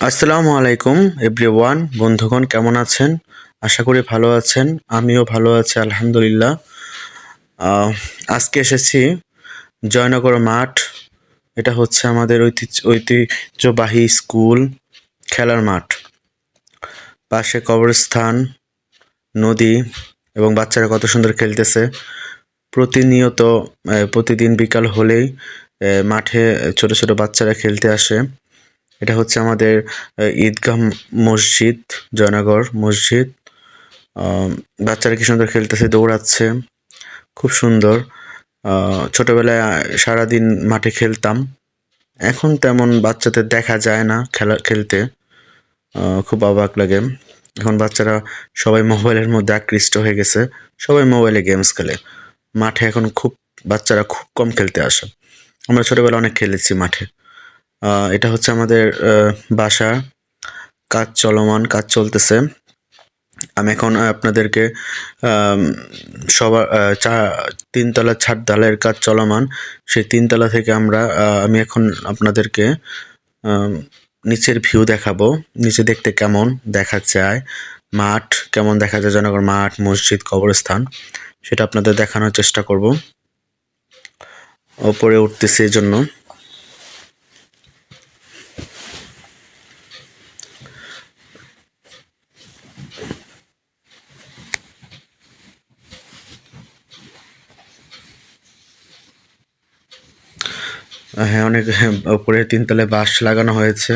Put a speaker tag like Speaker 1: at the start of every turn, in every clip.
Speaker 1: আসসালামু আলাইকুম এভরিওয়ান, বন্ধুগণ কেমন আছেন? আশা করি ভালো আছেন। আমিও ভালো আছি আলহামদুলিল্লাহ। আহ, আজকে এসেছি জয়নগর মাঠ। এটা হচ্ছে আমাদের ঐতিহ্যবাহী স্কুল খেলার মাঠ। পাশে কবরস্থান, নদী এবং বাচ্চারা কত সুন্দর খেলতেছে। প্রতিনিয়ত প্রতিদিন বিকাল হলেই মাঠে ছোট ছোট বাচ্চারা খেলতে আসে। এটা হচ্ছে আমাদের ঈদগাহ মসজিদ, জয়নগর মসজিদ। বাচ্চারা কি সুন্দর খেলতেছে, দৌড়াচ্ছে, খুব সুন্দর। ছোটবেলায় সারাদিন মাঠে খেলতাম। এখন তেমন বাচ্চাদের দেখা যায় না খেলতে। খুব অবাক লাগে। এখন বাচ্চারা সবাই মোবাইলের মধ্যে আকৃষ্ট হয়ে গেছে। সবাই মোবাইলে গেমস খেলে। মাঠে এখন বাচ্চারা খুব কম খেলতে আসে। আমরা ছোটবেলায় অনেক খেলেছি মাঠে। এটা হচ্ছে আমাদের বাসা। কাজ চলতেছে। আমি এখন আপনাদেরকে আম, সবার তিনতলা ছাদ ঢালাইয়ের কাজ চলমান। সেই তিনতলা থেকে আমি এখন আপনাদেরকে আম, নিচের ভিউ দেখাবো। নিচে দেখতে কেমন দেখা যায়, মাঠ কেমন দেখা যায়, জনগণ মাঠ, মসজিদ, কবরস্থান, সেটা আপনাদের দেখানোর চেষ্টা করব। ওপরে উঠতেছে এই জন্য। হ্যাঁ, ওপরে তিনতলায় বাঁশ লাগানো হয়েছে।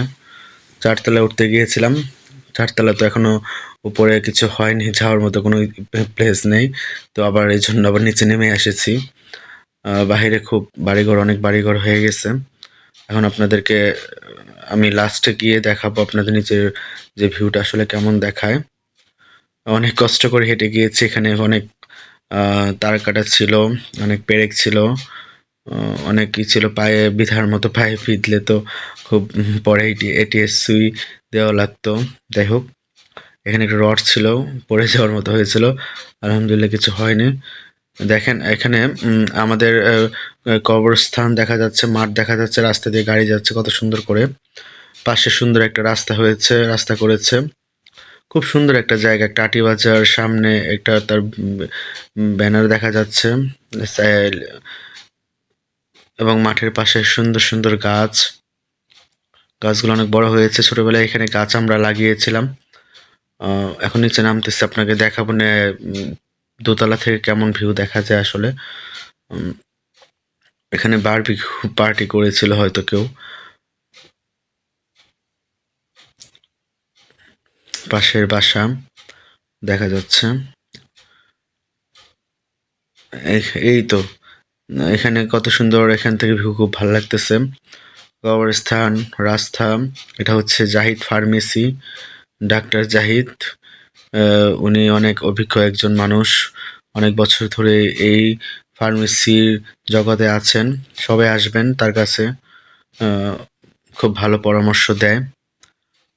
Speaker 1: চারতলায় উঠতে গিয়েছিলাম। চারতলা তো এখনো উপরে কিছু হয়নি, যাওয়ার মতো কোনো প্লেস নেই। তো আবার এই জন্য আবার নিচে নেমে এসেছি। বাহিরে খুব অনেক বাড়িঘর হয়ে গেছে। এখন আপনাদেরকে আমি লাস্টে গিয়ে দেখাবো আপনাদের নিচের যে ভিউটা আসলে কেমন দেখায়। অনেক কষ্ট করে হেঁটে গিয়েছি। এখানে অনেক তার কাটা ছিল, অনেক পেরেক ছিল, অনেক কি ছিল, পায়ে বিঁধার মতো। পায়ে পিঁধলে তো খুব পরে এটিএস সুই দেওয়া লাগতো। যাই হোক, এখানে একটা রড ছিল, পড়ে যাওয়ার মতো হয়েছিল। আলহামদুলিল্লাহ কিছু হয়নি। দেখেন এখানে আমাদের কবরস্থান দেখা যাচ্ছে, মাঠ দেখা যাচ্ছে, রাস্তা দিয়ে গাড়ি যাচ্ছে কত সুন্দর করে। পাশে সুন্দর একটা রাস্তা করেছে। খুব সুন্দর একটা জায়গা। টাটি বাজার সামনে একটা তার ব্যানার দেখা যাচ্ছে। এবং মাঠের পাশে সুন্দর সুন্দর গাছগুলো অনেক বড় হয়েছে। ছোটবেলায় এখানে গাছ আমরা লাগিয়েছিলাম। এখন নিচে নামতেছে, আপনাকে দেখাবো না দোতলা থেকে কেমন ভিউ দেখা যায় আসলে। এখানে বারবিকিউ পার্টি করেছিল হয়তো কেউ। পাশের বাসা দেখা যাচ্ছে। এই তো, এখানে কত সুন্দর, এখান থেকে ভিউ খুব ভালো লাগতেছে। কবরস্থান, রাস্তা। এটা হচ্ছে জাহিদ ফার্মেসি, ডাক্তার জাহিদ। উনি অনেক অভিজ্ঞ একজন মানুষ। অনেক বছর ধরে এই ফার্মেসির জগতে আছেন। সবাই আসবেন তার কাছে। খুব ভালো পরামর্শ দেয়।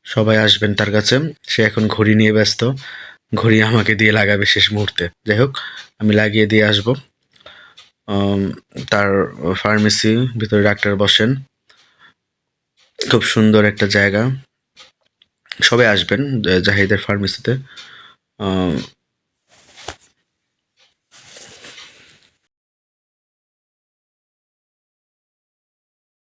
Speaker 1: সবাই আসবেন তার কাছে। সে এখন ঘড়ি নিয়ে ব্যস্ত। ঘড়ি আমাকে দিয়ে লাগাবে শেষ মুহূর্তে। যাই হোক, আমি লাগিয়ে দিয়ে আসবো। তার ফার্মেসি, ভিতরে ডাক্তার বসেন। খুব সুন্দর একটা জায়গা। সবাই আসবেন জাহিদের ফার্মেসিতে।